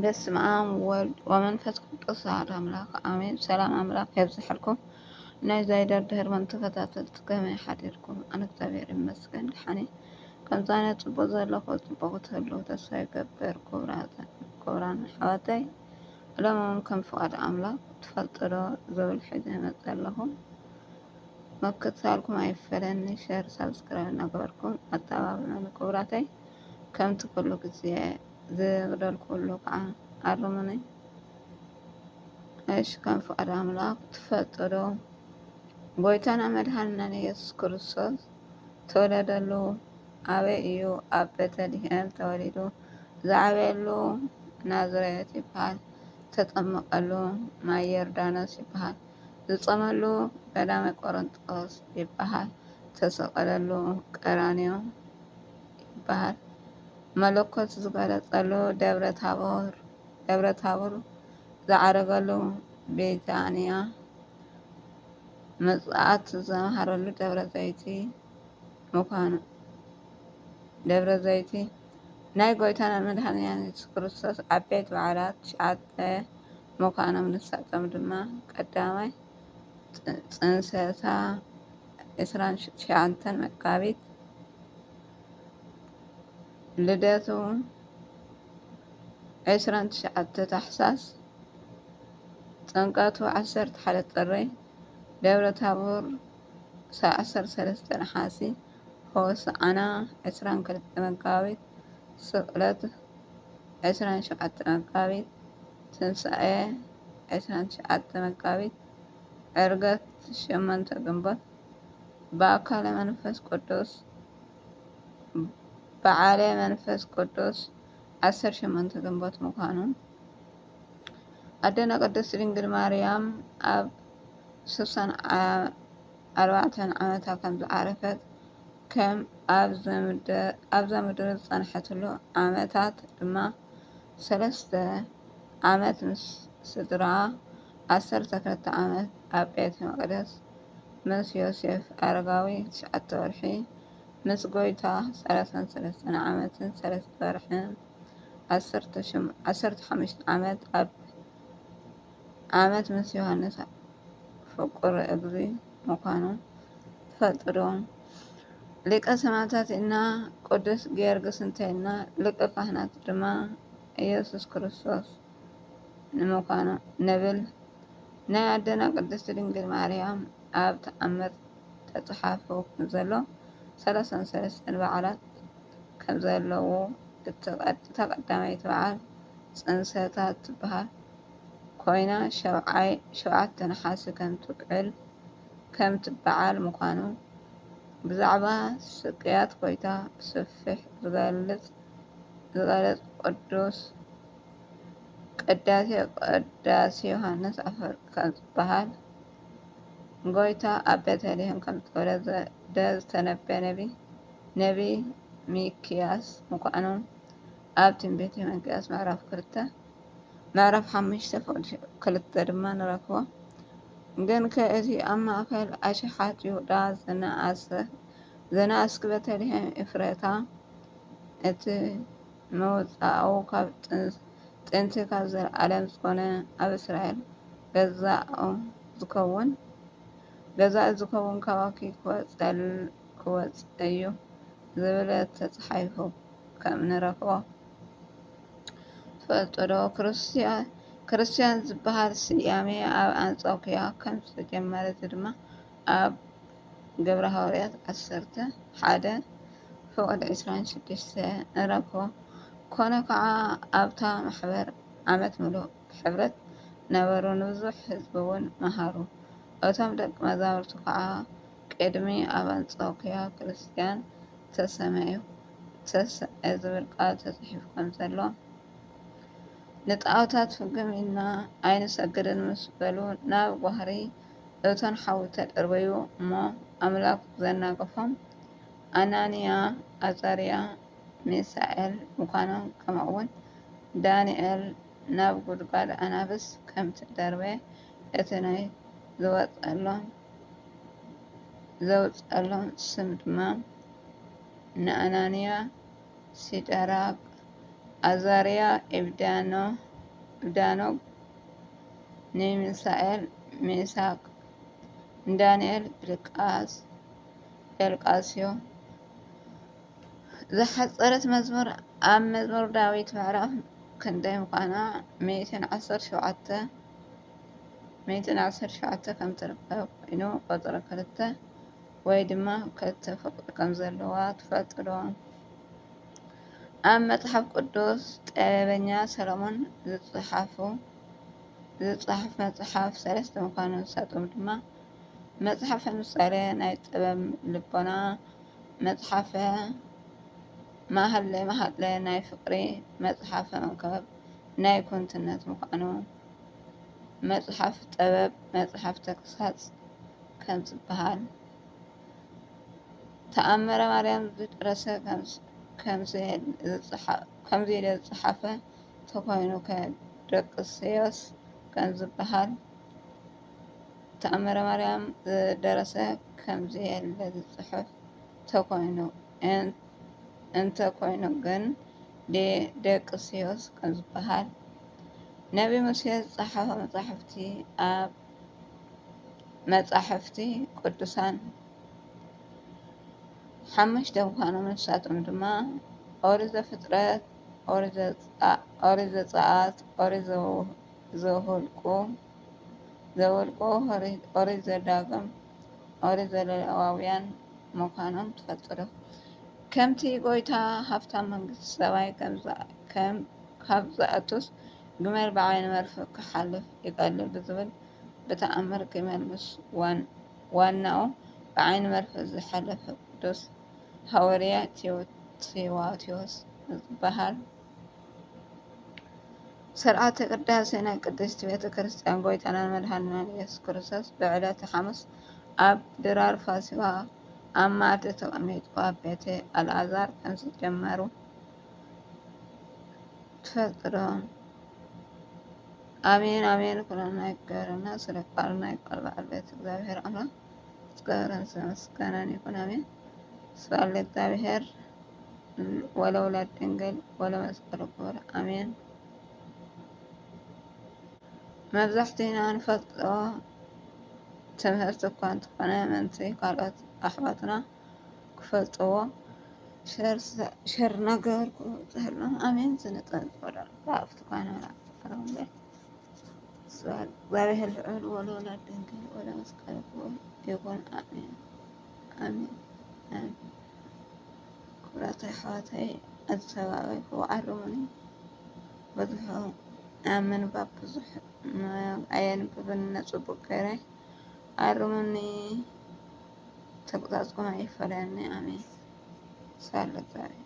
በስመ አብ ወወልድ ወመንፈስ ቅዱስ አሐዱ አምላክ አሜን። ሰላም አምላክ ያብዝሐልኩም። ናይ ዘይደርድር ተከታተልቲ ከመይ ሓዲርኩም? ኣነ እግዚአብሔር ይመስገን ድሓኒ ከምዛነ ፅቡቅ ዘለኹ ፅቡቅ ክትህልው ተስፋ ይገብር። ክቡራን ኣሕዋተይ ሎሚ እውን ከም ፍቃድ ኣምላክ ትፈልጡ ዶ ዝብል ሒዘ መፅእ ኣለኹ። ምክትታልኩም ኣይፈለኒ። ሸር ሳብስክራይብ እናገበርኩም ኣተባብዑኒ ክቡራተይ። ከምቲ ኩሉ ግዜ ዝብደል ኩሉ ከዓ ኣርሙኒ። እሺ ከም ፍቃድ ኣምላክ ትፈልጡ ዶ ጎይታና መድሓኒና ኢየሱስ ክርስቶስ ተወለደሉ ኣበይ እዩ? ኣብ ቤተልሔም ተወሊዱ። ዝዓበየሉ ናዝሬት ይበሃል። ተጠመቀሉ ማይ ዮርዳኖስ ይበሃል። ዝፀመሉ ገዳመ ቆሮንጦስ ይበሃል። ተሰቀለሉ ቀራንዮ ይበሃል። መለኮት ዝገለፀሉ ደብረ ታቦር ዝዓረገሉ ቤታንያ፣ ምጽኣት ዘምሃረሉ ደብረ ዘይቲ ምዃኑ ደብረ ዘይቲ ናይ ጎይታና መድሓኒና ኢየሱስ ክርስቶስ ዓበይቲ በዓላት 9 ምዃኖም ንሳቶም ድማ ቀዳማይ ፅንሰታ 29 መጋቢት፣ ልደቱ 29 ታሕሳስ፣ ጥምቀቱ 11 ጥሪ፣ ደብረ ታቦር 13 ነሓሲ፣ ሆሳዕና 22 መጋቢት፣ ስቅለት 27 መጋቢት፣ ትንሳኤ 29 መጋቢት፣ ዕርገት 8 ግንቦት፣ በዓለ መንፈስ ቅዱስ 18 ግንቦት ምዃኑ፣ ኣደና ቅድስት ድንግል ማርያም ኣብ 64 ዓመታ ከም ዝዓረፈት ከም ኣብዛ ምድሪ ዝፀንሐትሉ ዓመታት ድማ 3 ዓመት ምስ ስድራኣ 12 ዓመት ኣብ ቤተ መቅደስ ምስ ዮሴፍ ኣረጋዊ 9 ወርሒ ምስ ጎይታ 33 ዓመትን 3 ወርሕን 15 ዓመት ምስ ዮሃንስ ፍቁር እግዚ ምዃኑ ትፈልጡ ዶ? ሊቀ ሰማዕታት እና ቅዱስ ጊዮርጊስ እንተይልና ሊቀ ካህናት ድማ ኢየሱስ ክርስቶስ ንምዃኑ ንብል። ናይ ኣደና ቅድስት ድንግል ማርያም ኣብ ተኣምር ተፃሓፉ ዘሎ 33 በዓላት ከም ዘለዉ እታ ቀዳመይቲ በዓል ፅንሰታ ትበሃል ኮይና 7 ነሓስ ከም ትበዓል ምዃኑ፣ ብዛዕባ ስቅያት ጎይታ ብሰፊሕ ዝገልጽ ቅዳሴ ዮሃንስ ኣፈወርቅ ከም ዝበሃል፣ ጎይታ ኣብ ቤተልሔም ከም ዝተወለደ ዝተነበየ ነቢ ሚክያስ ምዃኑ ኣብ ትንቢተ ሚክያስ ምዕራፍ 5:2 ድማ ንረክቦ። ግን ከእቲ ኣብ ማእከል ኣሽሓት ይሁዳ ዝነኣስክ ቤተልሔም ኤፍራታ እቲ ምውፃኡ ካብ ጥንቲ ካብ ዘለኣለም ዝኾነ ኣብ እስራኤል ገዛእ ዝኸውን ካባኪ ክወፅ እዩ ዝብል ተፃሒፉ ከም ንረክቦ ትፈልጡ ዶ? ክርስቲያን ዝበሃል ስያሜ ኣብ ኣንጾኪያ ከም ዝተጀመረ ድማ ኣብ ግብረ ሐዋርያት 11:26 ንረክቦ። ኮነ ከዓ ኣብታ ማሕበር ዓመት ሙሉእ ብሕብረት ነበሩ፣ ንብዙሕ ህዝቢ እውን መሃሩ። እቶም ደቂ መዛሙርቲ ከዓ ቅድሚ ኣብ ኣንጾኪያ ክርስቲያን ተሰመዩ ዝብል ቃል ተፃሒፉ ከም ዘሎ፣ ንጣዖታት ፍግም ኢልና ኣይንሰግድን ምስ በሉ ናብ ጓህሪ እቶን ሓዊ ተደርበዩ እሞ ኣምላክ ዘናገፎም ኣናንያ፣ ኣዛርያ፣ ሚሳኤል ምዃኖም ከምኡውን ዳንኤል ናብ ጉድጓድ ኣናብስ ከም ተደርበየ እቲ ናይ ዘውፀሎም ስም ድማ ንኣናንያ፣ ሲድራቅ፣ አዛርያ ኢብዳኖግ ንሚሳኤል ሜሳቅ ዳንኤል ኤልቃስዮ ዝሓፀረት መዝሙር ኣብ መዝሙር ዳዊት ምዕራፍ ክንደይ ምዃና 117 ከም ትርከብ ኮይኑ ቁፅሪ 2 ወይ ድማ 2 ፍቅሪ ከም ዘለዋ ትፈልጡ ዶ? ኣብ መጽሓፍ ቅዱስ ጥበበኛ ሰሎሞን ዝጽሓፍ መጽሓፍ 3 ምዃኑ ንሳቶም ድማ መጽሓፈ ምሳሌ ናይ ጥበብ ልቦና፣ መጽሓፈ መሃለይ ናይ ፍቅሪ፣ መጽሓፈ መክብብ ናይ ኩንትነት ምዃኑ፣ መጽሓፍ ጥበብ፣ መጽሓፍ ተግሳጽ ከም ዝበሃል ተኣምረ ማርያም ዝደረሰ ከምዚ ኢሉ ዝጸሓፈ ተኮይኑ ከደቅስዮስ ከም ዝበሃል ተኣምረ ማርያም ዝደረሰ ከምዚ ኢሉ ዝጽሕፍ ተኮይኑ እንተኮይኑ ግን ደቅስዮስ ከም ዝበሃል ነቢ ሙሴ ዝጸሓፈ መጻሕፍቲ ኣብ መጻሕፍቲ ቅዱሳን 5 ምዃኖም ንሳቶም ድማ ኦሪት ዘፍጥረት፣ ኦሪት ዘጸአት፣ ኦሪት ዘኍልቍ፣ ኦሪት ዘዳግም፣ ኦሪት ዘሌዋውያን ምዃኖም ትፈልጡ ዶ? ከምቲ ጎይታ ሃብታም መንግስቲ ሰማይ ካብ ዝኣቱስ ግመል ብዓይኒ መርፍእ ክሓልፍ ይቀልል ብዝብል ብተኣምር ግመል ምስ ዋናኡ ብዓይኒ መርፍእ ዝሓለፈ ቅዱስ ሐዋርያ ቲሞቴዎስ ዝበሃል ስርዓተ ቅዳሴ ናይ ቅድስት ቤተ ክርስቲያን ጎይታናን መድሃኒትናን ኢየሱስ ክርስቶስ ብዕለተ ሐሙስ ኣብ ድራር ፋሲካ ኣብ ማኣዲ ተቐሚጡ ኣብ ቤተ ኣልዓዛር ከም ዝጀመሩ ትፈልጡ ዶ? አሜን አሜን ኩለና ይግበረና ስለ ቃልና ይቃል በዓል ቤት እግዚአብሔር አምላክ ዝገበረን ምስጋናን ይሁን አሜን። ስብሐት ለእግዚአብሔር ወለወላዲቱ ድንግል ወለመስቀሉ ክቡር አሜን። መብዛሕትኡና ንፈልጦ ትምህርቲ እኳ እንተኾነ ምእንቲ ካልኦት ኣሕዋትና ክፈልጥዎ ሸር ነገርኩ ፅሕልና አሜን። ዝንጠንጠሎ ኣብቲ ኳነ እግዚአብሔር ልዑል ወለወላዲቱ ድንግል ወለመስቀሉ ክቡር ይኩን አሜን አሜን አሜን። ኩላተይ ኣሕዋተይ ኣዘተባበይኩ ኣርሙኒ ብዙሕ ኣብ ምንባብ ብዙሕ ኣየንብብን ፅቡቅ ገይረ ኣርሙኒ ተቆፃፅማ ይፈለየኒ አሜን። ስብሐት ለእግዚአብሔር።